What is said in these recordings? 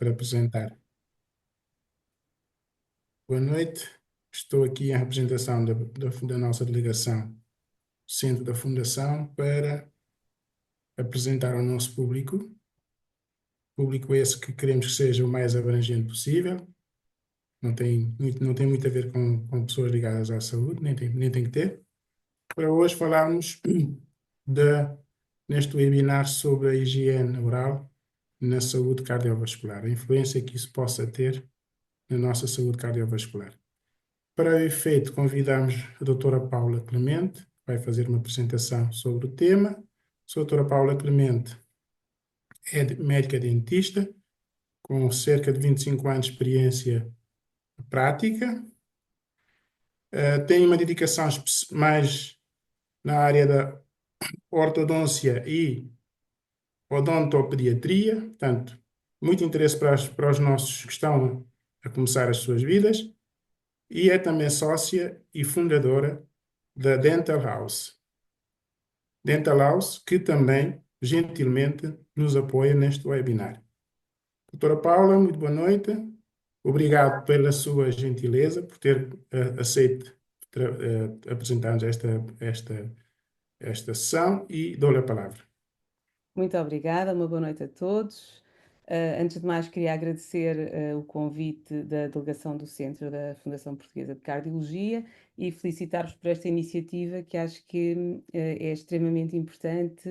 para apresentar. Boa noite, estou aqui em representação da nossa delegação, Centro da Fundação, para apresentar ao nosso público esse que queremos que seja o mais abrangente possível. Não tem muito a ver com pessoas ligadas à saúde, nem tem que ter. Para hoje falarmos neste webinar sobre a higiene oral na saúde cardiovascular, a influência que isso possa ter na nossa saúde cardiovascular. Para o efeito, convidamos a doutora Paula Clemente, que vai fazer uma apresentação sobre o tema. A doutora Paula Clemente é médica dentista, com cerca de 25 anos de experiência prática. Tem uma dedicação mais na área da ortodôncia e odontopediatria, portanto, muito interesse para os nossos que estão a começar as suas vidas, e é também sócia e fundadora da Dental House. Dental House, que também gentilmente nos apoia neste webinar. Doutora Paula, muito boa noite. Obrigado pela sua gentileza, por ter aceito apresentar-nos esta sessão e dou-lhe a palavra. Muito obrigada, uma boa noite a todos. Antes de mais, queria agradecer o convite da delegação do Centro da Fundação Portuguesa de Cardiologia e felicitar-vos por esta iniciativa que acho que é extremamente importante,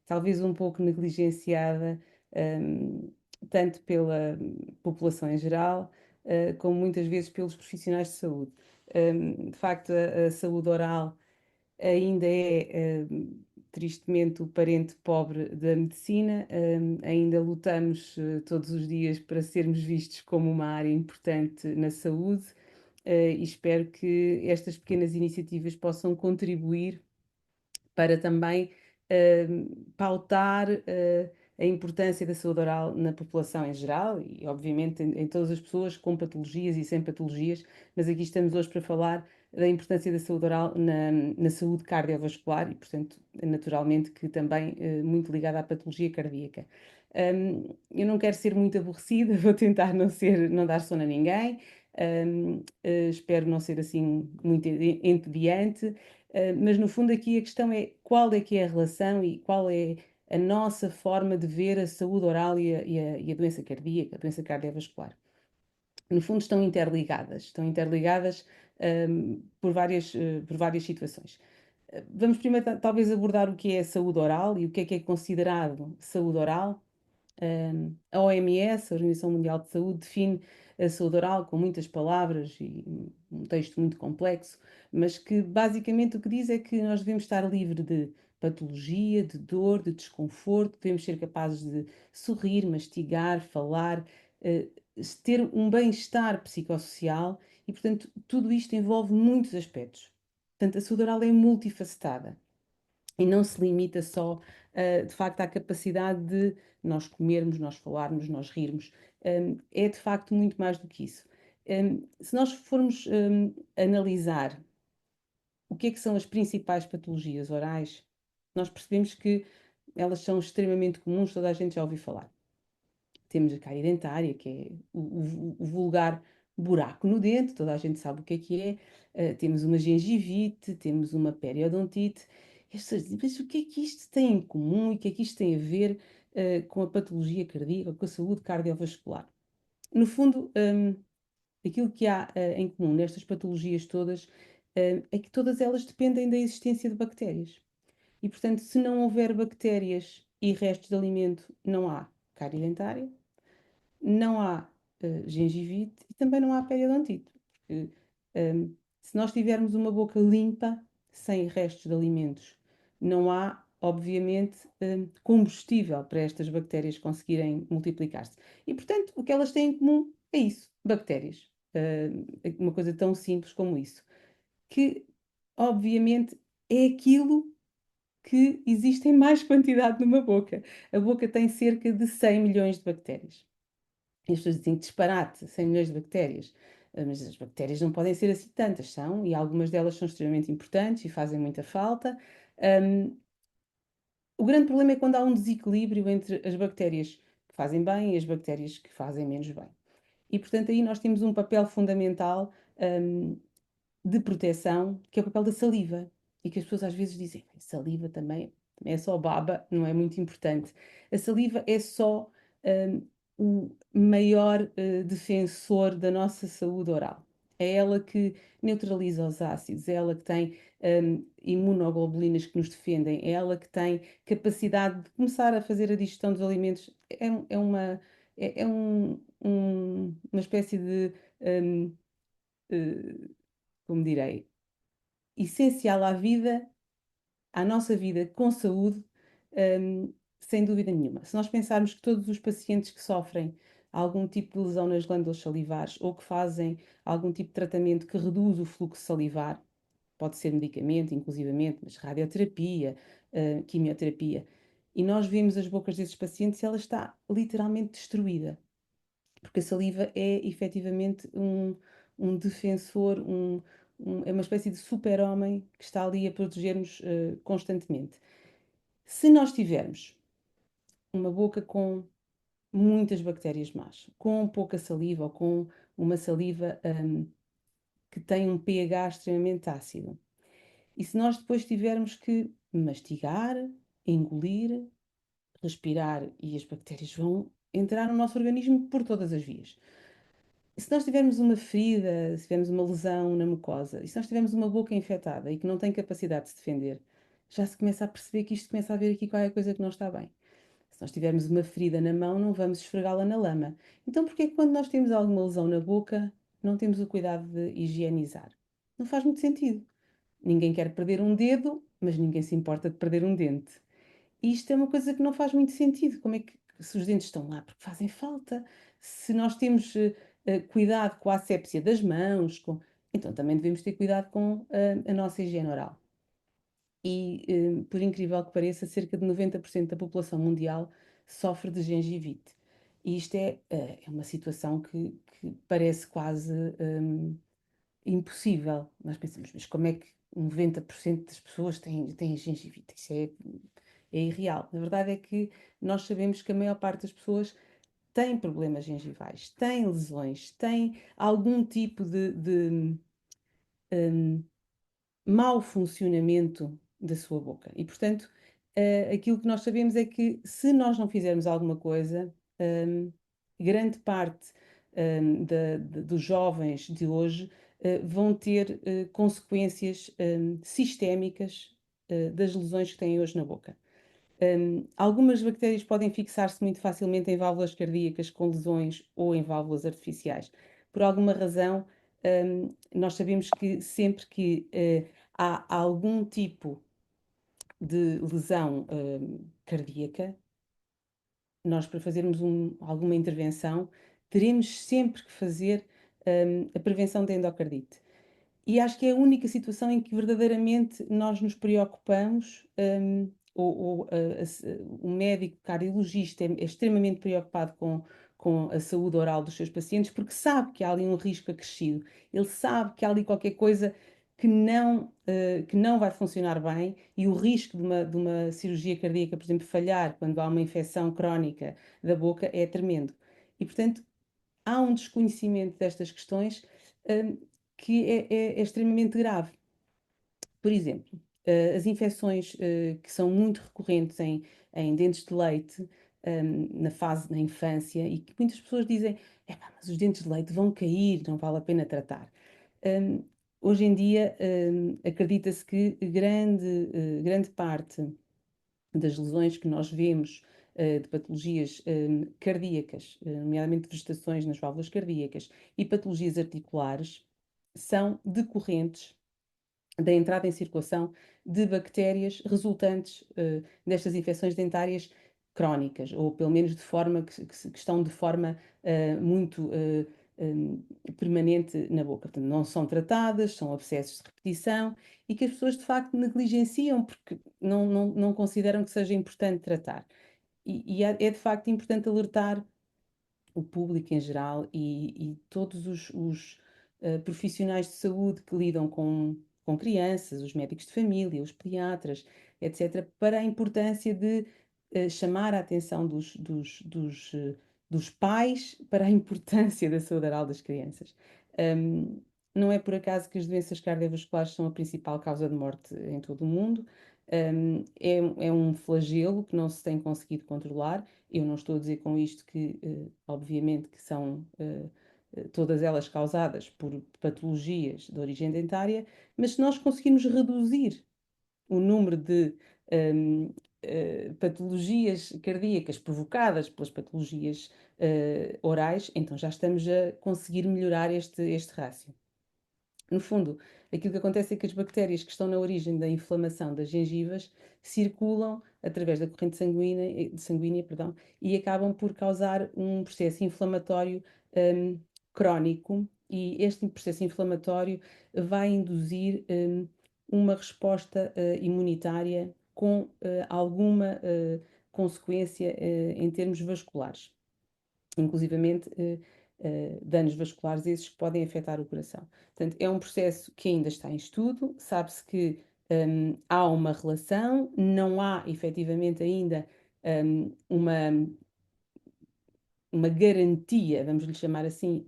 talvez um pouco negligenciada, tanto pela população em geral, como muitas vezes pelos profissionais de saúde. De facto, a saúde oral ainda é, tristemente, o parente pobre da medicina. Ainda lutamos todos os dias para sermos vistos como uma área importante na saúde, e espero que estas pequenas iniciativas possam contribuir para também pautar a importância da saúde oral na população em geral e, obviamente, em todas as pessoas com patologias e sem patologias, mas aqui estamos hoje para falar da importância da saúde oral na saúde cardiovascular e, portanto, naturalmente que também muito ligada à patologia cardíaca. Eu não quero ser muito aborrecida, vou tentar não dar sono a ninguém, espero não ser assim muito entediante. Mas no fundo aqui a questão é qual é que é a relação e qual é a nossa forma de ver a saúde oral e a doença cardíaca, a doença cardiovascular. No fundo estão interligadas por várias situações. Vamos primeiro talvez abordar o que é a saúde oral e o que é considerado saúde oral. A OMS, a Organização Mundial de Saúde, define a saúde oral com muitas palavras e um texto muito complexo, mas que basicamente o que diz é que nós devemos estar livres de patologia, de dor, de desconforto, devemos ser capazes de sorrir, mastigar, falar, ter um bem-estar psicossocial e, portanto, tudo isto envolve muitos aspectos. Portanto, a saúde oral é multifacetada e não se limita só, de facto, à capacidade de nós comermos, nós falarmos, nós rirmos. É de facto muito mais do que isso. Se nós formos analisar o que é que são as principais patologias orais, nós percebemos que elas são extremamente comuns, toda a gente já ouviu falar. Temos a cárie dentária, que é o vulgar buraco no dente, toda a gente sabe o que é. Temos uma gengivite, temos uma periodontite. E as pessoas dizem, mas o que é que isto tem em comum e o que é que isto tem a ver com a patologia cardíaca, com a saúde cardiovascular? No fundo, aquilo que há em comum nestas patologias todas é que todas elas dependem da existência de bactérias. E, portanto, se não houver bactérias e restos de alimento, não há cárie dentária, não há gengivite e também não há periodontite. Porque, se nós tivermos uma boca limpa, sem restos de alimentos, não há, obviamente, combustível para estas bactérias conseguirem multiplicar-se. E, portanto, o que elas têm em comum é isso, bactérias. Uma coisa tão simples como isso. Que, obviamente, é aquilo que existe em mais quantidade numa boca. A boca tem cerca de 100 milhões de bactérias. E as pessoas dizem que disparate, 100 milhões de bactérias. Mas as bactérias não podem ser assim tantas, são, e algumas delas são extremamente importantes e fazem muita falta. O grande problema é quando há um desequilíbrio entre as bactérias que fazem bem e as bactérias que fazem menos bem. E, portanto, aí nós temos um papel fundamental, de proteção, que é o papel da saliva. E que as pessoas às vezes dizem, saliva também é só baba, não é muito importante. A saliva é só o maior defensor da nossa saúde oral. É ela que neutraliza os ácidos, é ela que tem imunoglobulinas que nos defendem, é ela que tem capacidade de começar a fazer a digestão dos alimentos. Uma espécie de, hum, eh, como direi, essencial à vida, à nossa vida com saúde, sem dúvida nenhuma. Se nós pensarmos que todos os pacientes que sofrem algum tipo de lesão nas glândulas salivares ou que fazem algum tipo de tratamento que reduz o fluxo salivar, pode ser medicamento, inclusivamente, mas radioterapia, quimioterapia, e nós vemos as bocas desses pacientes e ela está literalmente destruída, porque a saliva é efetivamente um defensor, é uma espécie de super-homem que está ali a proteger-nos constantemente. Se nós tivermos uma boca com muitas bactérias más, com pouca saliva ou com uma saliva que tem um pH extremamente ácido, e se nós depois tivermos que mastigar, engolir, respirar e as bactérias vão entrar no nosso organismo por todas as vias. Se nós tivermos uma ferida, se tivermos uma lesão na mucosa, e se nós tivermos uma boca infectada e que não tem capacidade de se defender, já se começa a perceber que isto começa a haver aqui qualquer coisa que não está bem. Se nós tivermos uma ferida na mão, não vamos esfregá-la na lama. Então, porquê que quando nós temos alguma lesão na boca, não temos o cuidado de higienizar? Não faz muito sentido. Ninguém quer perder um dedo, mas ninguém se importa de perder um dente. E isto é uma coisa que não faz muito sentido. Como é que se os dentes estão lá? Porque fazem falta. Se nós temos cuidado com a assépsia das mãos, então também devemos ter cuidado com a nossa higiene oral. E, por incrível que pareça, cerca de 90% da população mundial sofre de gengivite. E isto é uma situação que parece quase impossível. Nós pensamos, mas como é que 90% das pessoas têm gengivite? Isso é irreal. Na verdade é que nós sabemos que a maior parte das pessoas tem problemas gengivais, tem lesões, tem algum tipo de hum, mau funcionamento da sua boca. E, portanto, aquilo que nós sabemos é que se nós não fizermos alguma coisa, grande parte dos jovens de hoje vão ter consequências sistémicas das lesões que têm hoje na boca. Algumas bactérias podem fixar-se muito facilmente em válvulas cardíacas com lesões ou em válvulas artificiais. Por alguma razão, nós sabemos que sempre que há algum tipo de lesão cardíaca, nós para fazermos alguma intervenção, teremos sempre que fazer a prevenção da endocardite. E acho que é a única situação em que verdadeiramente nós nos preocupamos, o médico cardiologista é extremamente preocupado com a saúde oral dos seus pacientes, porque sabe que há ali um risco acrescido. Ele sabe que há ali qualquer coisa que não vai funcionar bem e o risco de uma cirurgia cardíaca, por exemplo, falhar quando há uma infecção crónica da boca é tremendo. E, portanto, há um desconhecimento destas questões, hum, que é extremamente grave. Por exemplo, as infecções que são muito recorrentes em dentes de leite, na infância, e que muitas pessoas dizem: "Epá, mas os dentes de leite vão cair, não vale a pena tratar." Hum, Hoje em dia, acredita-se que grande parte das lesões que nós vemos, de patologias cardíacas, nomeadamente vegetações nas válvulas cardíacas e patologias articulares, são decorrentes da entrada em circulação de bactérias resultantes destas infecções dentárias crónicas, ou pelo menos de forma que estão de forma muito um, permanente na boca. Portanto, não são tratadas, são abscessos de repetição e que as pessoas de facto negligenciam porque não consideram que seja importante tratar. E é de facto importante alertar o público em geral e todos os profissionais de saúde que lidam com crianças, os médicos de família, os pediatras, etc., para a importância de chamar a atenção dos pais para a importância da saúde oral das crianças. Não é por acaso que as doenças cardiovasculares são a principal causa de morte em todo o mundo. É um flagelo que não se tem conseguido controlar. Eu não estou a dizer com isto que, obviamente, que são todas elas causadas por patologias de origem dentária, mas se nós conseguirmos reduzir o número de patologias cardíacas provocadas pelas patologias orais, então já estamos a conseguir melhorar este rácio. No fundo, aquilo que acontece é que as bactérias que estão na origem da inflamação das gengivas circulam através da corrente sanguínea, perdão, e acabam por causar um processo inflamatório crónico, e este processo inflamatório vai induzir uma resposta imunitária com alguma consequência em termos vasculares, inclusivamente danos vasculares esses que podem afetar o coração. Portanto, é um processo que ainda está em estudo, sabe-se que há uma relação, não há efetivamente ainda uma garantia, vamos lhe chamar assim,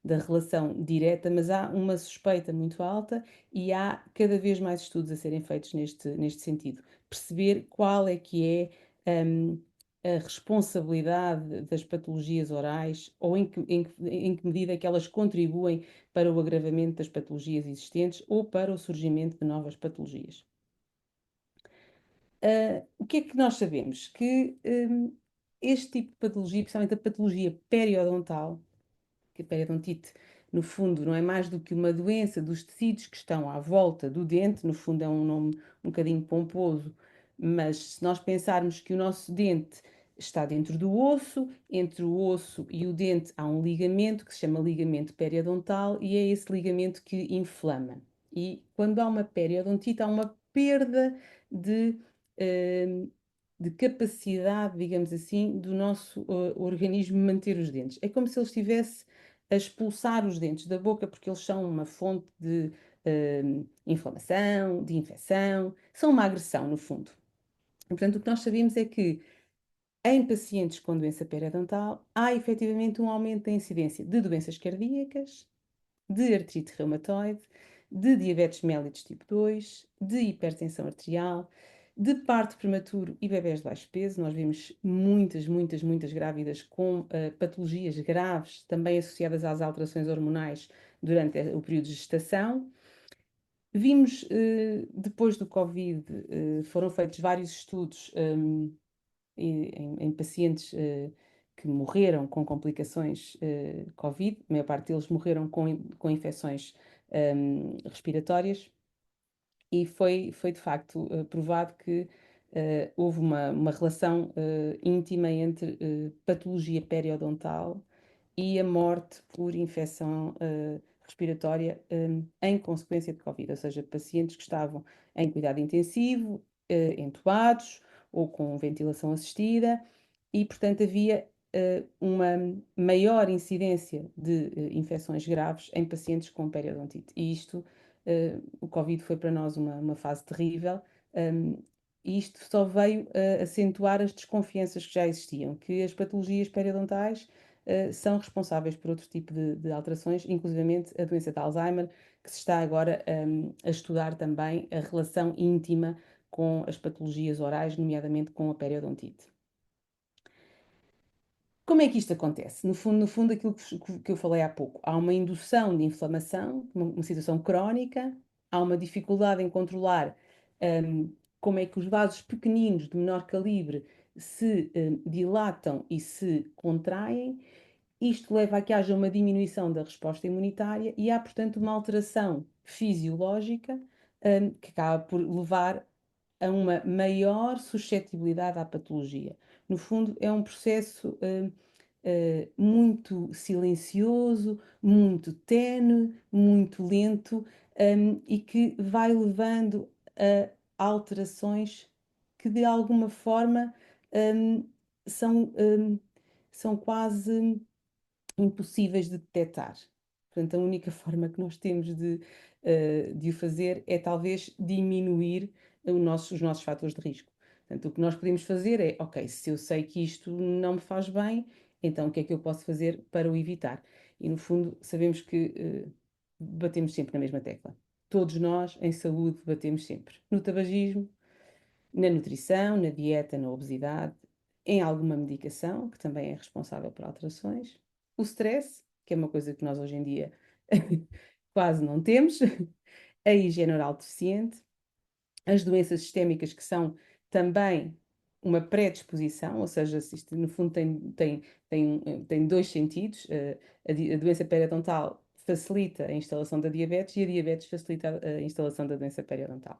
da relação direta, mas há uma suspeita muito alta e há cada vez mais estudos a serem feitos neste sentido. Perceber qual é que é a responsabilidade das patologias orais ou em que medida é que elas contribuem para o agravamento das patologias existentes ou para o surgimento de novas patologias. O que é que nós sabemos? Que este tipo de patologia, principalmente a patologia periodontal, que a periodontite, no fundo, não é mais do que uma doença dos tecidos que estão à volta do dente, no fundo é um nome um bocadinho pomposo, mas se nós pensarmos que o nosso dente está dentro do osso, entre o osso e o dente há um ligamento que se chama ligamento periodontal e é esse ligamento que inflama. E quando há uma periodontite, há uma perda de de capacidade, digamos assim, do nosso organismo manter os dentes. É como se ele estivesse a expulsar os dentes da boca, porque eles são uma fonte de inflamação, de infecção, são uma agressão, no fundo. E, portanto, o que nós sabemos é que em pacientes com doença periodontal há efetivamente um aumento da incidência de doenças cardíacas, de artrite reumatoide, de diabetes mellitus tipo 2, de hipertensão arterial, de parto prematuro e bebés de baixo peso. Nós vimos muitas grávidas com patologias graves, também associadas às alterações hormonais durante o período de gestação. Vimos, depois do Covid, foram feitos vários estudos em pacientes que morreram com complicações Covid, a maior parte deles morreram com infecções respiratórias, e foi de facto provado que houve uma relação íntima entre patologia periodontal e a morte por infecção respiratória em consequência de Covid, ou seja, pacientes que estavam em cuidado intensivo, entubados ou com ventilação assistida, e portanto havia uma maior incidência de infecções graves em pacientes com periodontite. E isto, o Covid foi para nós uma fase terrível, e isto só veio acentuar as desconfianças que já existiam, que as patologias periodontais são responsáveis por outro tipo de alterações, inclusivamente a doença de Alzheimer, que se está agora a estudar também a relação íntima com as patologias orais, nomeadamente com a periodontite. Como é que isto acontece? No fundo, aquilo que eu falei há pouco, há uma indução de inflamação, uma situação crónica, há uma dificuldade em controlar como é que os vasos pequeninos de menor calibre se dilatam e se contraem. Isto leva a que haja uma diminuição da resposta imunitária e há, portanto, uma alteração fisiológica que acaba por levar a uma maior suscetibilidade à patologia. No fundo, é um processo muito silencioso, muito tenue, muito lento, e que vai levando a alterações que de alguma forma um, são, são quase impossíveis de detectar. Portanto, a única forma que nós temos de o fazer é talvez diminuir os nossos fatores de risco. Portanto, o que nós podemos fazer é, ok, se eu sei que isto não me faz bem, então o que é que eu posso fazer para o evitar? E no fundo, sabemos que batemos sempre na mesma tecla. Todos nós, em saúde, batemos sempre no tabagismo, na nutrição, na dieta, na obesidade, em alguma medicação, que também é responsável por alterações, o stress, que é uma coisa que nós hoje em dia quase não temos, a higiene oral deficiente, as doenças sistémicas, que são também uma predisposição, ou seja, isto no fundo tem dois sentidos. A doença periodontal facilita a instalação da diabetes e a diabetes facilita a instalação da doença periodontal.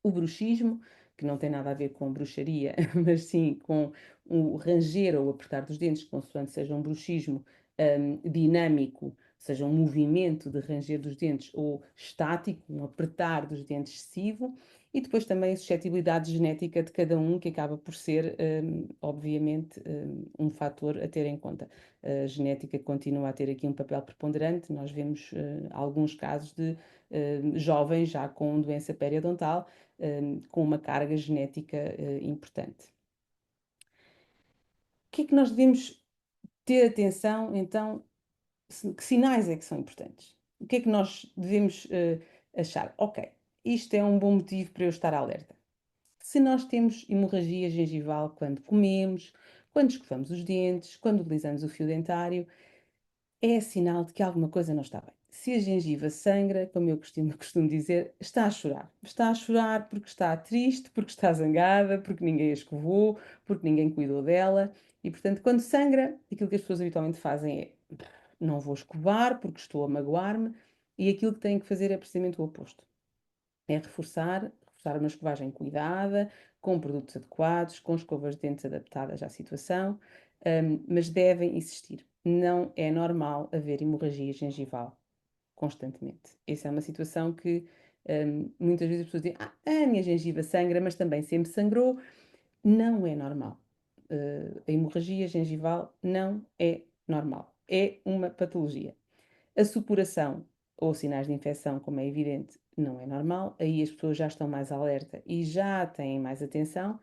O bruxismo, que não tem nada a ver com bruxaria, mas sim com o ranger ou apertar dos dentes, consoante seja um bruxismo dinâmico, seja um movimento de ranger dos dentes, ou estático, um apertar dos dentes excessivo, e depois também a suscetibilidade genética de cada um, que acaba por ser, obviamente, um fator a ter em conta. A genética continua a ter aqui um papel preponderante. Nós vemos alguns casos de jovens já com doença periodontal, com uma carga genética importante. O que é que nós devemos ter atenção, então? Que sinais é que são importantes? O que é que nós devemos achar? Ok, isto é um bom motivo para eu estar alerta. Se nós temos hemorragia gengival quando comemos, quando escovamos os dentes, quando utilizamos o fio dentário, é sinal de que alguma coisa não está bem. Se a gengiva sangra, como eu costumo dizer, está a chorar. Está a chorar porque está triste, porque está zangada, porque ninguém a escovou, porque ninguém cuidou dela. E, portanto, quando sangra, aquilo que as pessoas habitualmente fazem é: não vou escovar porque estou a magoar-me. E aquilo que têm que fazer é precisamente o oposto. É reforçar uma escovagem cuidada, com produtos adequados, com escovas de dentes adaptadas à situação, mas devem existir. Não é normal haver hemorragia gengival constantemente. Essa é uma situação que muitas vezes as pessoas dizem: a minha gengiva sangra, mas também sempre sangrou. Não é normal. A hemorragia gengival não é normal. É uma patologia. A supuração ou sinais de infecção, como é evidente, não é normal. Aí as pessoas já estão mais alerta e já têm mais atenção.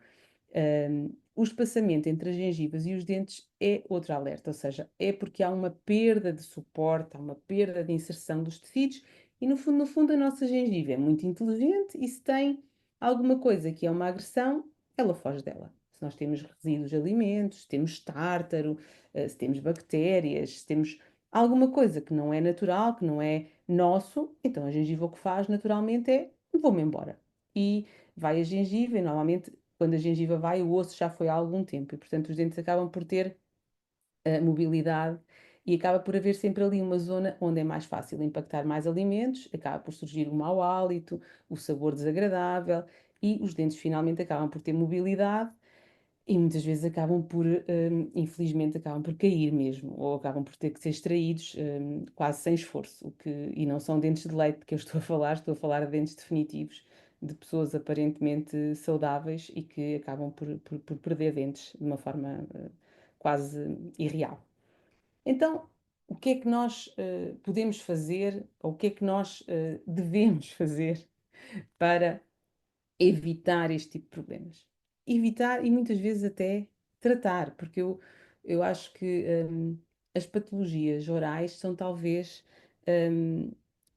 O espaçamento entre as gengivas e os dentes é outro alerta, ou seja, é porque há uma perda de suporte, há uma perda de inserção dos tecidos e no fundo a nossa gengiva é muito inteligente e se tem alguma coisa que é uma agressão, ela foge dela. Se nós temos resíduos de alimentos, se temos tártaro, se temos bactérias, se temos alguma coisa que não é natural, que não é nosso, então a gengiva o que faz naturalmente é: vou-me embora. E vai a gengiva e normalmente quando a gengiva vai, o osso já foi há algum tempo e, portanto, os dentes acabam por ter mobilidade e acaba por haver sempre ali uma zona onde é mais fácil impactar mais alimentos, acaba por surgir o mau hálito, o sabor desagradável e os dentes finalmente acabam por ter mobilidade e muitas vezes acabam por, infelizmente, acabam por cair mesmo, ou acabam por ter que ser extraídos, quase sem esforço, e não são dentes de leite que eu estou a falar de dentes definitivos, de pessoas aparentemente saudáveis e que acabam por perder dentes de uma forma, quase irreal. Então, o que é que nós, podemos fazer, ou o que é que nós, devemos fazer para evitar este tipo de problemas? Evitar e muitas vezes até tratar, porque eu acho que as patologias orais são talvez hum,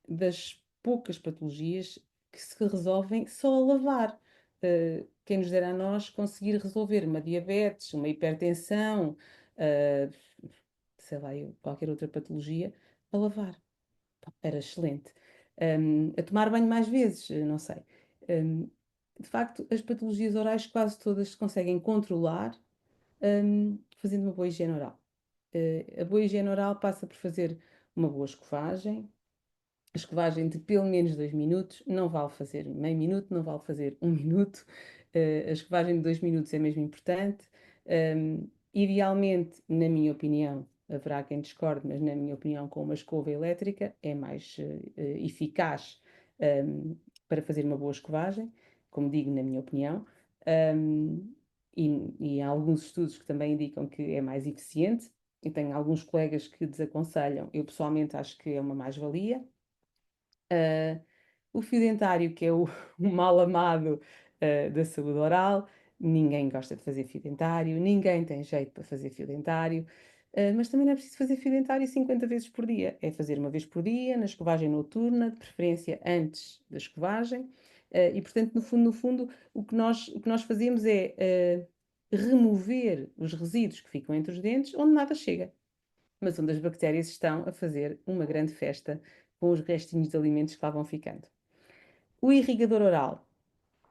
das poucas patologias que se resolvem só a lavar. Quem nos dera a nós conseguir resolver uma diabetes, uma hipertensão, uh, sei lá, qualquer outra patologia, a lavar. Era excelente. A tomar banho mais vezes, não sei. Um, de facto, as patologias orais quase todas se conseguem controlar, fazendo uma boa higiene oral. A boa higiene oral passa por fazer uma boa escovagem, a escovagem de pelo menos 2 minutos, não vale fazer meio minuto, não vale fazer 1 minuto. A escovagem de 2 minutos é mesmo importante. Idealmente, na minha opinião, haverá quem discorde, mas na minha opinião, com uma escova elétrica é mais eficaz para fazer uma boa escovagem, como digo, na minha opinião. Um, e há alguns estudos que também indicam que é mais eficiente. Eu tenho alguns colegas que desaconselham, eu pessoalmente acho que é uma mais-valia. O fio dentário, que é o, o mal amado da saúde oral, ninguém gosta de fazer fio dentário, ninguém tem jeito para fazer fio dentário, mas também não é preciso fazer fio dentário 50 vezes por dia. É fazer uma vez por dia, na escovagem noturna, de preferência antes da escovagem, e portanto, no fundo, o que nós fazemos é remover os resíduos que ficam entre os dentes onde nada chega, mas onde as bactérias estão a fazer uma grande festa com os restinhos de alimentos que lá vão ficando. O irrigador oral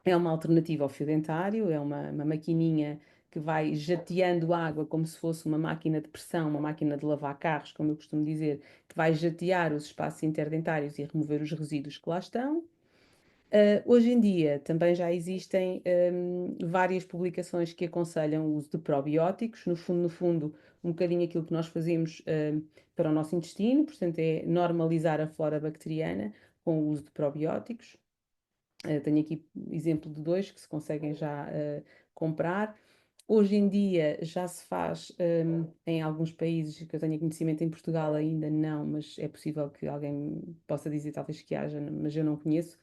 é uma alternativa ao fio dentário, é uma maquininha que vai jateando água como se fosse uma máquina de pressão, uma máquina de lavar carros, como eu costumo dizer, que vai jatear os espaços interdentários e remover os resíduos que lá estão. Hoje em dia também já existem várias publicações que aconselham o uso de probióticos, no fundo, um bocadinho aquilo que nós fazemos para o nosso intestino, portanto, é normalizar a flora bacteriana com o uso de probióticos. Tenho aqui exemplo de dois que se conseguem já comprar. Hoje em dia já se faz em alguns países que eu tenho conhecimento, em Portugal ainda não, mas é possível que alguém possa dizer talvez que haja, mas eu não conheço.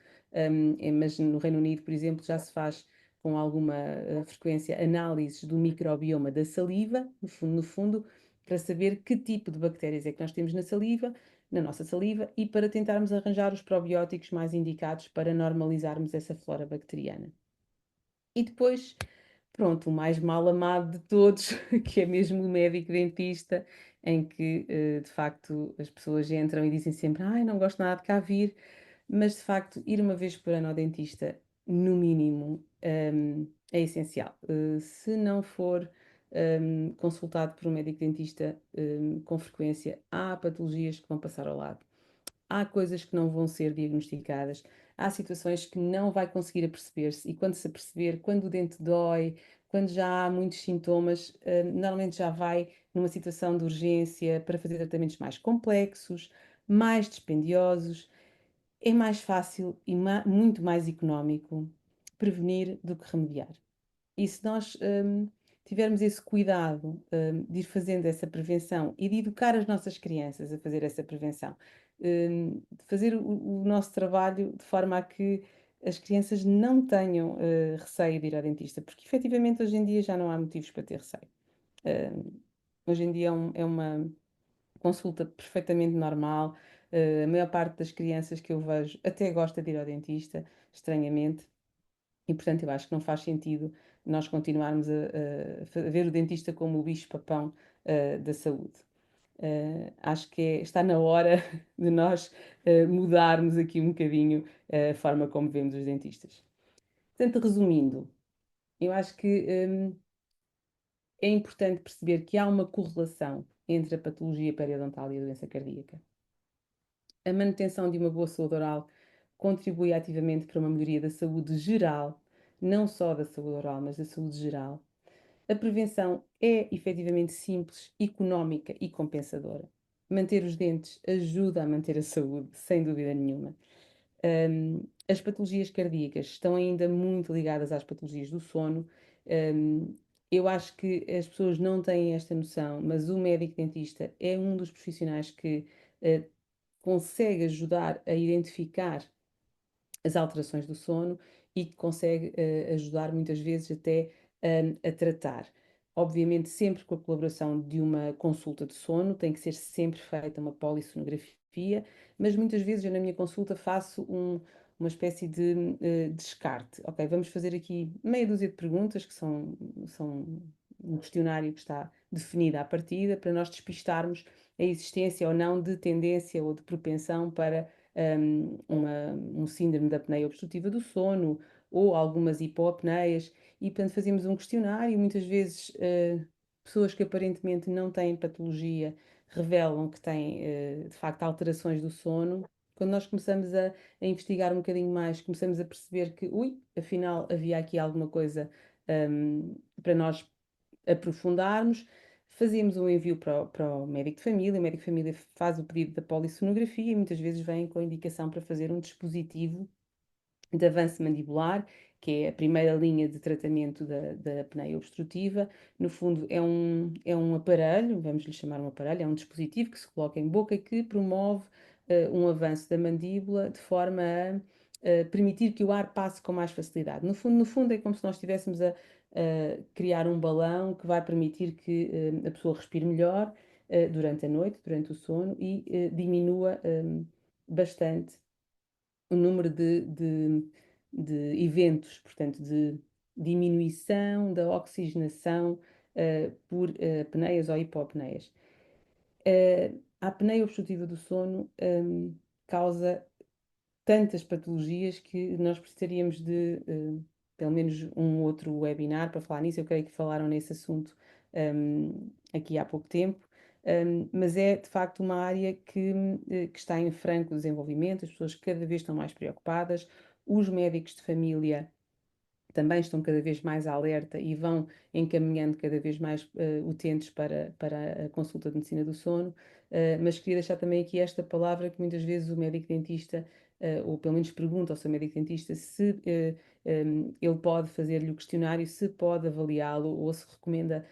Mas no Reino Unido, por exemplo, já se faz com alguma frequência análises do microbioma da saliva, no fundo, para saber que tipo de bactérias é que nós temos na nossa saliva, e para tentarmos arranjar os probióticos mais indicados para normalizarmos essa flora bacteriana. E depois, pronto, o mais mal amado de todos, que é mesmo o médico dentista, em que de facto as pessoas entram e dizem sempre: ai, não gosto nada de cá vir, mas de facto ir uma vez por ano ao dentista, no mínimo, é essencial. Se não for consultado por um médico dentista com frequência, há patologias que vão passar ao lado. Há coisas que não vão ser diagnosticadas, há situações que não vai conseguir aperceber-se, e quando se aperceber, quando o dente dói, quando já há muitos sintomas, normalmente já vai numa situação de urgência para fazer tratamentos mais complexos, mais dispendiosos. É mais fácil e muito mais económico prevenir do que remediar. E se nós tivermos esse cuidado de ir fazendo essa prevenção e de educar as nossas crianças a fazer essa prevenção, de fazer o nosso trabalho de forma a que as crianças não tenham receio de ir ao dentista, porque efetivamente hoje em dia já não há motivos para ter receio. Hum, Hoje em dia é uma consulta perfeitamente normal. A maior parte das crianças que eu vejo até gosta de ir ao dentista, estranhamente. E, portanto, eu acho que não faz sentido nós continuarmos a ver o dentista como o bicho-papão da saúde. Acho que está na hora de nós mudarmos aqui um bocadinho a forma como vemos os dentistas. Portanto, resumindo, eu acho que é importante perceber que há uma correlação entre a patologia periodontal e a doença cardíaca. A manutenção de uma boa saúde oral contribui ativamente para uma melhoria da saúde geral, não só da saúde oral, mas da saúde geral. A prevenção é efetivamente simples, económica e compensadora. Manter os dentes ajuda a manter a saúde, sem dúvida nenhuma. As patologias cardíacas estão ainda muito ligadas às patologias do sono. Um, eu acho que as pessoas não têm esta noção, mas o médico dentista é um dos profissionais que consegue ajudar a identificar as alterações do sono e que consegue ajudar muitas vezes até a tratar. Obviamente, sempre com a colaboração de uma consulta de sono, tem que ser sempre feita uma polissonografia, mas muitas vezes eu na minha consulta faço uma espécie de descarte. Ok, vamos fazer aqui meia dúzia de perguntas que são um questionário que está definido à partida para nós despistarmos a existência ou não de tendência ou de propensão para um síndrome da apneia obstrutiva do sono ou algumas hipoapneias, e portanto fazemos um questionário. Muitas vezes pessoas que aparentemente não têm patologia revelam que têm de facto alterações do sono. Quando nós começamos a investigar um bocadinho mais, começamos a perceber que, ui, afinal havia aqui alguma coisa para nós aprofundarmos. Fazíamos um envio para o médico de família, o médico de família faz o pedido da polissonografia e muitas vezes vem com a indicação para fazer um dispositivo de avanço mandibular, que é a primeira linha de tratamento da apneia obstrutiva. No fundo, é um aparelho, vamos lhe chamar um aparelho, é um dispositivo que se coloca em boca que promove um avanço da mandíbula de forma a permitir que o ar passe com mais facilidade. No fundo, é como se nós estivéssemos criar um balão que vai permitir que a pessoa respire melhor durante a noite, durante o sono, e diminua bastante o número de eventos, portanto, de diminuição da oxigenação por apneias ou hipopneias. A apneia obstrutiva do sono causa tantas patologias que nós precisaríamos de pelo menos um outro webinar para falar nisso. Eu creio que falaram nesse assunto aqui há pouco tempo, mas é de facto uma área que está em franco desenvolvimento, as pessoas cada vez estão mais preocupadas, os médicos de família também estão cada vez mais alerta e vão encaminhando cada vez mais utentes para a consulta de medicina do sono. Mas queria deixar também aqui esta palavra que muitas vezes o médico dentista, ou pelo menos pergunta ao seu médico dentista se ele pode fazer-lhe o questionário, se pode avaliá-lo ou se recomenda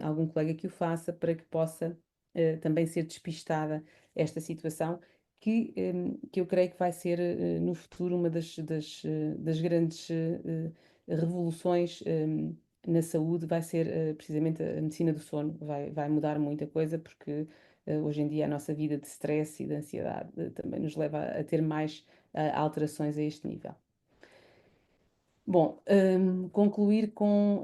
algum colega que o faça para que possa também ser despistada esta situação. Que eu creio que vai ser no futuro uma das grandes revoluções na saúde vai ser precisamente a medicina do sono. Vai mudar muita coisa porque hoje em dia a nossa vida de stress e de ansiedade também nos leva a ter mais alterações a este nível. Bom, concluir com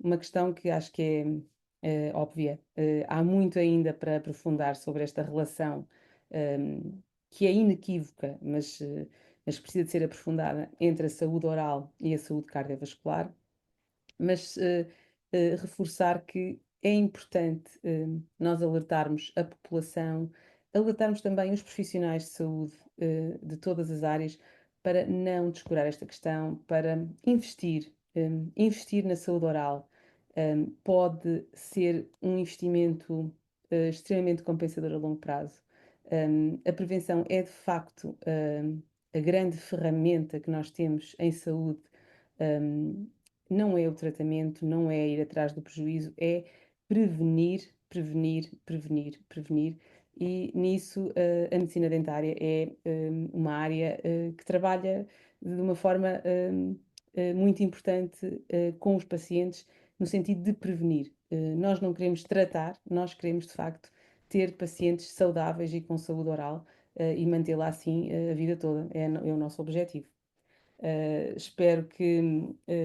uma questão que acho que é óbvia. Há muito ainda para aprofundar sobre esta relação que é inequívoca, mas precisa de ser aprofundada entre a saúde oral e a saúde cardiovascular, mas reforçar que é importante nós alertarmos a população, alertarmos também os profissionais de saúde de todas as áreas para não descurar esta questão, para investir na saúde oral. Pode ser um investimento extremamente compensador a longo prazo. A prevenção é de facto a grande ferramenta que nós temos em saúde. Um, não é o tratamento, não é ir atrás do prejuízo, é prevenir, prevenir, prevenir, prevenir. E nisso a medicina dentária é uma área que trabalha de uma forma muito importante com os pacientes, no sentido de prevenir. Nós não queremos tratar, nós queremos de facto ter pacientes saudáveis e com saúde oral e mantê-la assim a vida toda. É o nosso objetivo. Espero que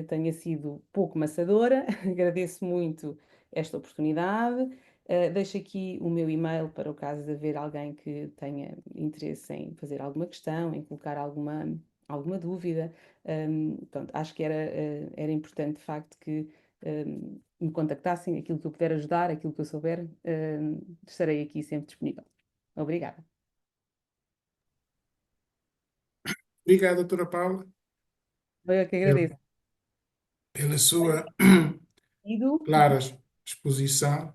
tenha sido pouco maçadora. Agradeço muito esta oportunidade. Deixo aqui o meu e-mail para o caso de haver alguém que tenha interesse em fazer alguma questão, em colocar alguma dúvida. Pronto, acho que era importante, de facto, que me contactassem, aquilo que eu puder ajudar, aquilo que eu souber, estarei aqui sempre disponível. Obrigada. Obrigado, doutora Paula, Eu que pela, agradeço. pela sua Ido. clara exposição.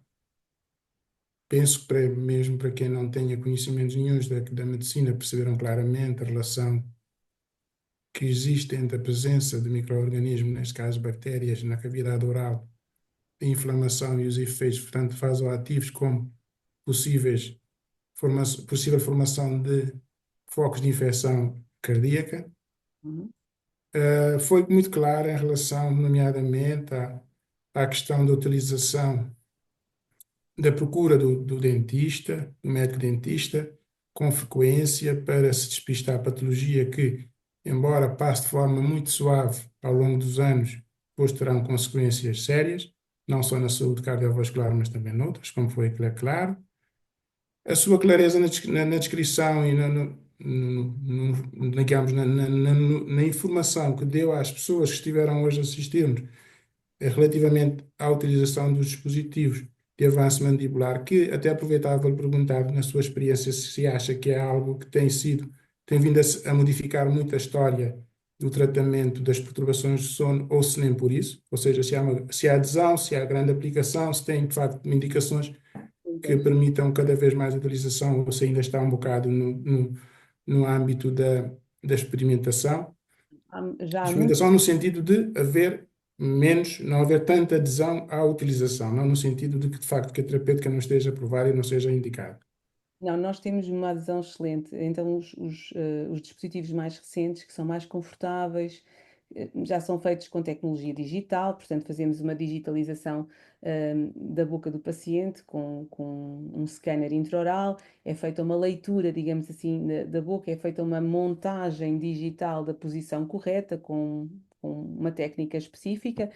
Penso que mesmo para quem não tenha conhecimentos nenhuns da medicina, perceberam claramente a relação que existe entre a presença de micro-organismos, neste caso bactérias, na cavidade oral, a inflamação e os efeitos, tanto vasoativos como possíveis possível formação de focos de infecção cardíaca. Uhum. Foi muito clara em relação, nomeadamente, à questão da utilização da procura do dentista, do médico dentista, com frequência para se despistar a patologia que, embora passe de forma muito suave ao longo dos anos, depois terão consequências sérias, não só na saúde cardiovascular, mas também noutras, como foi claro. A sua clareza na descrição e digamos, na informação que deu às pessoas que estiveram hoje a assistir-nos relativamente à utilização dos dispositivos de avanço mandibular, que até aproveitava lhe perguntar, na sua experiência, se acha que é algo que tem vindo a modificar muito a história do tratamento das perturbações de sono, ou se nem por isso, ou seja, se há adesão, se há grande aplicação, se tem, de facto, indicações que permitam cada vez mais a utilização, ou se ainda está um bocado no âmbito da experimentação. Já há muito. Experimentação no sentido de haver menos, não haver tanta adesão à utilização, não no sentido de que, de facto, que a terapêutica não esteja aprovada e não seja indicada. Não, nós temos uma adesão excelente. Então, os dispositivos mais recentes, que são mais confortáveis, já são feitos com tecnologia digital, portanto, fazemos uma digitalização da boca do paciente com um scanner intraoral, é feita uma leitura, digamos assim, da boca, é feita uma montagem digital da posição correta com uma técnica específica.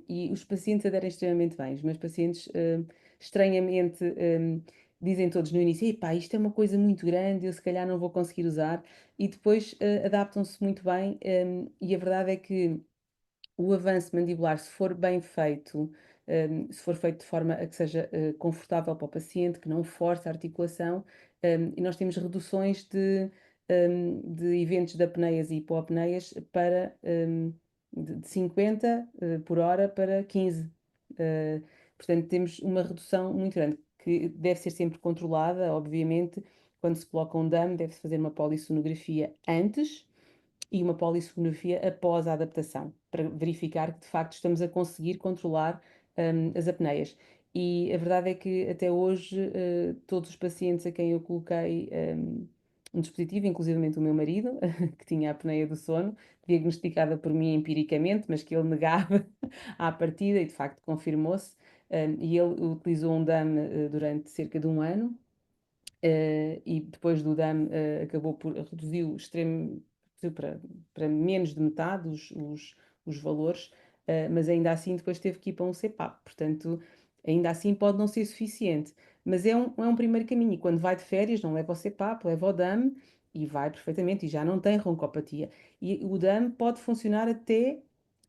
E os pacientes aderem extremamente bem. Os meus pacientes, estranhamente, dizem todos no início: "Epá, isto é uma coisa muito grande, eu se calhar não vou conseguir usar", e depois adaptam-se muito bem. E a verdade é que o avanço mandibular, se for bem feito, se for feito de forma a que seja confortável para o paciente, que não force a articulação, e nós temos reduções de eventos de apneias e hipoapneias de 50 por hora para 15. Uh, Portanto, temos uma redução muito grande, que deve ser sempre controlada, obviamente. Quando se coloca um DAM, deve-se fazer uma polissonografia antes e uma polissonografia após a adaptação, para verificar que de facto estamos a conseguir controlar as apneias. E a verdade é que até hoje todos os pacientes a quem eu coloquei um dispositivo, inclusivamente o meu marido, que tinha a apneia do sono, diagnosticada por mim empiricamente, mas que ele negava à partida e de facto confirmou-se. E ele utilizou um DAM durante cerca de um ano, e depois do DAM acabou por reduziu extremo reduziu para menos de metade os valores, mas ainda assim depois teve que ir para um CPAP, portanto ainda assim pode não ser suficiente, mas é um primeiro caminho, e quando vai de férias não leva o CPAP, leva o DAM e vai perfeitamente e já não tem roncopatia. E o DAM pode funcionar até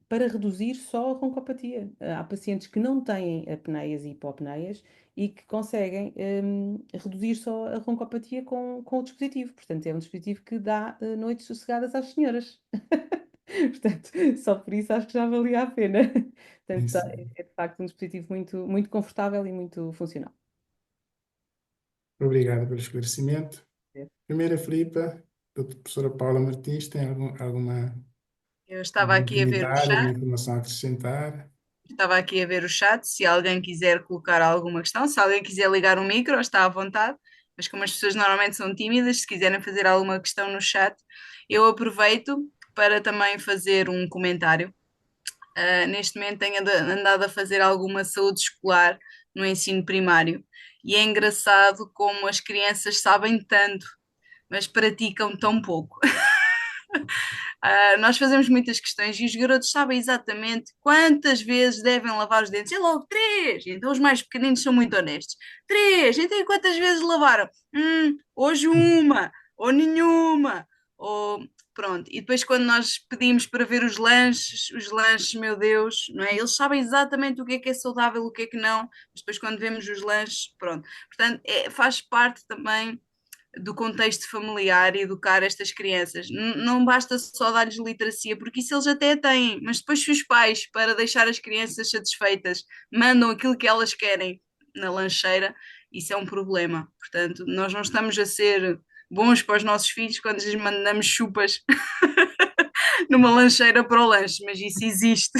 para reduzir só a roncopatia. Há pacientes que não têm apneias e hipopneias e que conseguem reduzir só a roncopatia com o dispositivo. Portanto, é um dispositivo que dá noites sossegadas às senhoras. Portanto, só por isso acho que já valia a pena. Portanto, Isso. é de facto um dispositivo muito, muito confortável e muito funcional. Obrigado pelo esclarecimento. Primeira Filipa, a professora Paula Martins, tem Eu estava algum aqui a ver o comentário, alguma chat, informação a acrescentar? estava aqui a ver o chat, se alguém quiser colocar alguma questão, se alguém quiser ligar o micro, está à vontade, mas como as pessoas normalmente são tímidas, se quiserem fazer alguma questão no chat, eu aproveito para também fazer um comentário. Neste momento tenho andado a fazer alguma saúde escolar no ensino primário e é engraçado como as crianças sabem tanto, mas praticam tão pouco. Nós fazemos muitas questões e os garotos sabem exatamente quantas vezes devem lavar os dentes. É logo três. Então os mais pequeninos são muito honestos. Três. Então e quantas vezes lavaram? Hoje uma, ou nenhuma, ou pronto. E depois quando nós pedimos para ver os lanches, meu Deus, não é? Eles sabem exatamente o que é saudável, o que é que não. Mas depois quando vemos os lanches, pronto. Portanto, faz parte também do contexto familiar e educar estas crianças. Não basta só dar-lhes literacia, porque isso eles até têm, mas depois se os pais, para deixar as crianças satisfeitas, mandam aquilo que elas querem na lancheira, isso é um problema. Portanto, nós não estamos a ser bons para os nossos filhos quando lhes mandamos chupas numa lancheira para o lanche, mas isso existe.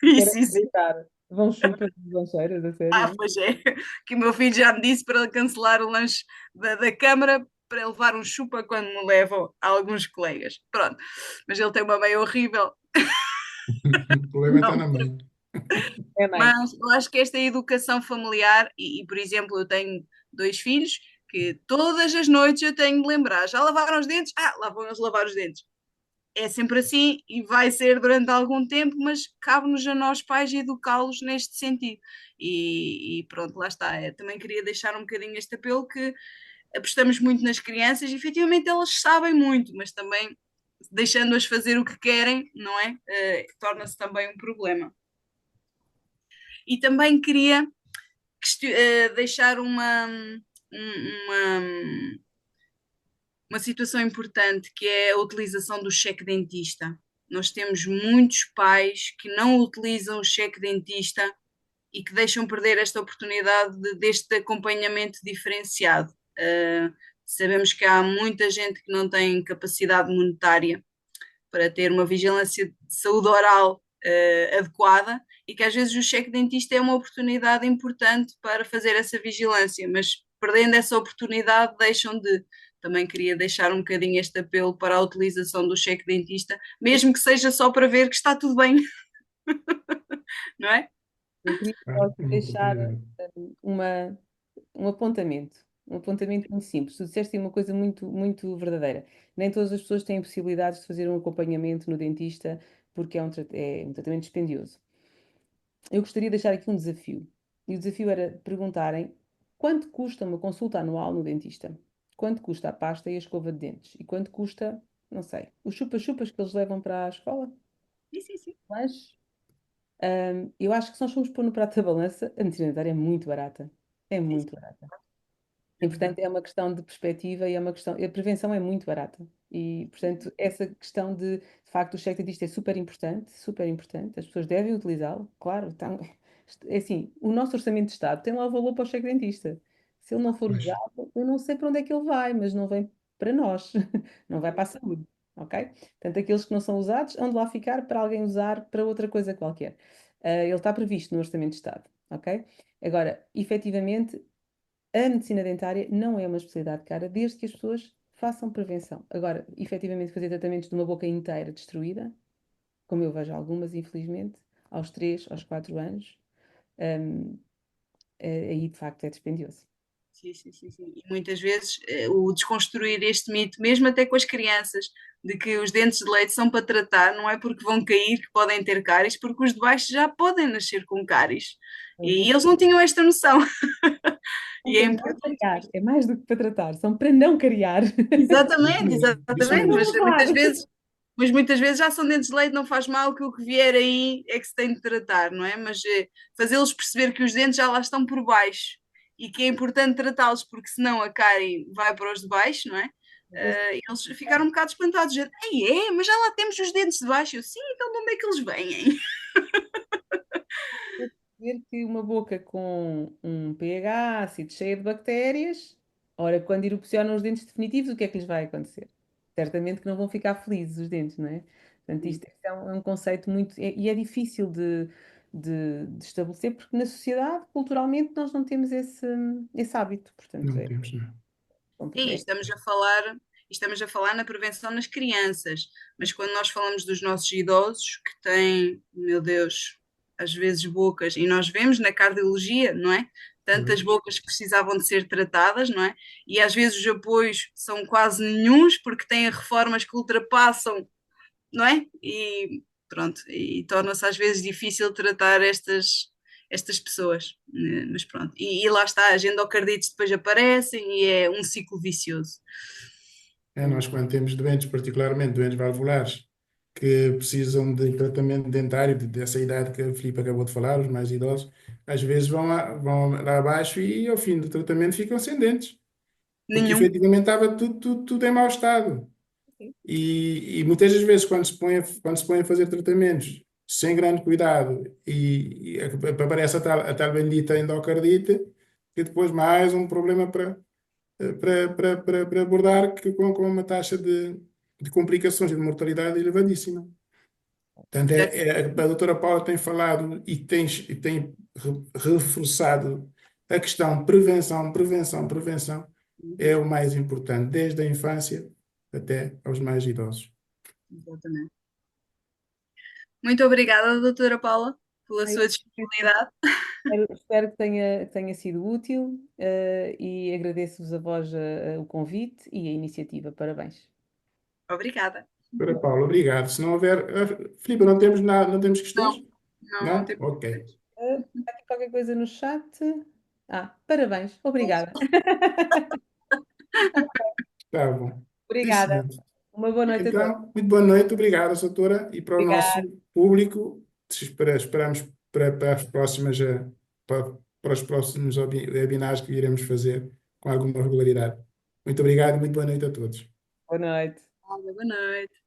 Quero Isso existe. acreditar. Vão chupas de lancheiras, a sério? Pois é, que o meu filho já me disse para cancelar o lanche da Câmara para levar um chupa quando me levam a alguns colegas. Pronto, mas ele tem uma meia horrível. O problema está Não, na mãe. É mãe. mas eu acho que esta educação familiar, por exemplo, eu tenho dois filhos que todas as noites eu tenho de lembrar, já lavaram os dentes? Lá vão eles lavar os dentes. É sempre assim e vai ser durante algum tempo, mas cabe-nos a nós pais educá-los neste sentido. E pronto, lá está. Eu também queria deixar um bocadinho este apelo que apostamos muito nas crianças, e efetivamente elas sabem muito, mas também deixando-as fazer o que querem, não é? Torna-se também um problema. E também queria deixar uma situação importante que é a utilização do cheque dentista. Nós temos muitos pais que não utilizam o cheque dentista e que deixam perder esta oportunidade deste acompanhamento diferenciado. Sabemos que há muita gente que não tem capacidade monetária para ter uma vigilância de saúde oral adequada e que às vezes o cheque dentista é uma oportunidade importante para fazer essa vigilância, mas perdendo essa oportunidade deixam de também queria deixar um bocadinho este apelo para a utilização do cheque dentista, mesmo que seja só para ver que está tudo bem, não é? Eu queria só Claro, aqui é uma deixar oportunidade. uma, um apontamento muito simples. Tu disseste aí uma coisa muito, muito verdadeira. Nem todas as pessoas têm possibilidades de fazer um acompanhamento no dentista porque é um tratamento dispendioso. Eu gostaria de deixar aqui um desafio. E o desafio era perguntarem quanto custa uma consulta anual no dentista? Quanto custa a pasta e a escova de dentes? E quanto custa, não sei, os chupa-chupas que eles levam para a escola? Sim, sim, sim. Mas eu acho que se nós formos pôr no prato da balança, a medicina dentária é muito barata. É Sim, muito sim, barata. é E, verdade. portanto, é uma questão de perspectiva e é uma questão. A prevenção é muito barata. E, portanto, essa questão de facto, o cheque dentista é super importante, super importante. As pessoas devem utilizá-lo, claro. Então, é assim, o nosso orçamento de Estado tem lá o valor para o cheque dentista. Se ele não for Pois, usado, eu não sei para onde é que ele vai, mas não vem para nós, não vai para a saúde, ok? Portanto, aqueles que não são usados, hão de lá ficar para alguém usar para outra coisa qualquer. Ele está previsto no orçamento de Estado, ok? Agora, efetivamente, a medicina dentária não é uma especialidade cara, desde que as pessoas façam prevenção. Agora, efetivamente, fazer tratamentos de uma boca inteira destruída, como eu vejo algumas, infelizmente, aos 3, aos 4 anos, hum, aí de facto é dispendioso. Sim, sim, sim, sim. E muitas vezes o desconstruir este mito, mesmo até com as crianças, de que os dentes de leite são para tratar, não é porque vão cair que podem ter cáries, porque os de baixo já podem nascer com cáries. Uhum. E eles não tinham esta noção. São E é para não importante. cariar, é mais do que para tratar, são para não cariar. isso Exatamente, mesmo, isso Para exatamente. não mesmo. usar. Mas muitas vezes já são dentes de leite, não faz mal que o que vier aí é que se tem de tratar, não é? Mas fazê-los perceber que os dentes já lá estão por baixo e que é importante tratá-los, porque senão a cárie vai para os de baixo, não é? Eles ficaram um bocado espantados. Ei, mas já lá temos os dentes de baixo. Eu, sim, então de onde é que eles vêm? Ver que uma boca com um pH ácido cheia de bactérias, ora, quando erupcionam os dentes definitivos, o que é que lhes vai acontecer? Certamente que não vão ficar felizes os dentes, não é? Portanto, isto é um conceito muito. E é difícil de estabelecer, porque na sociedade, culturalmente, nós não temos esse hábito. Portanto, Não temos, não. Sim, estamos a falar na prevenção nas crianças, mas quando nós falamos dos nossos idosos, que têm, meu Deus, às vezes bocas, e nós vemos na cardiologia, não é? Tantas Pois, bocas que precisavam de ser tratadas, não é? E às vezes os apoios são quase nenhuns, porque têm reformas que ultrapassam, não é? E pronto, e torna-se às vezes difícil tratar estas pessoas. Mas pronto, e lá está, as endocardites depois aparecem e é um ciclo vicioso. nós quando temos doentes, particularmente doentes valvulares, que precisam de tratamento dentário, dessa idade que a Filipe acabou de falar, os mais idosos, às vezes vão lá abaixo e ao fim do tratamento ficam sem dentes, porque Nenhum. efetivamente estava tudo em mau estado. E muitas das vezes, quando se põe a fazer tratamentos sem grande cuidado e aparece a tal bendita endocardite, que depois mais um problema para abordar com uma taxa de complicações e de mortalidade elevadíssima. Portanto, a doutora Paula tem falado e tem reforçado a questão prevenção, prevenção, prevenção, é o mais importante, desde a infância até aos mais idosos. Exatamente. Muito obrigada, doutora Paula, pela Ai, sua disponibilidade. espero que tenha sido útil, e agradeço-vos a vós o convite e a iniciativa. Parabéns. Obrigada. Doutora Paula, obrigado. Se não houver. Filipe, não temos nada, não temos Não, questões? não Não? temos. Ok. Está aqui qualquer coisa no chat? Parabéns. Obrigada. Está bom. Obrigada. Excelente. Uma boa noite a todos. Então, muito boa noite, obrigado, doutora. E para o Obrigada. nosso público, esperamos para as próximas, para os próximos webinars que iremos fazer com alguma regularidade. Muito obrigado e muito boa noite a todos. Boa noite. Boa noite.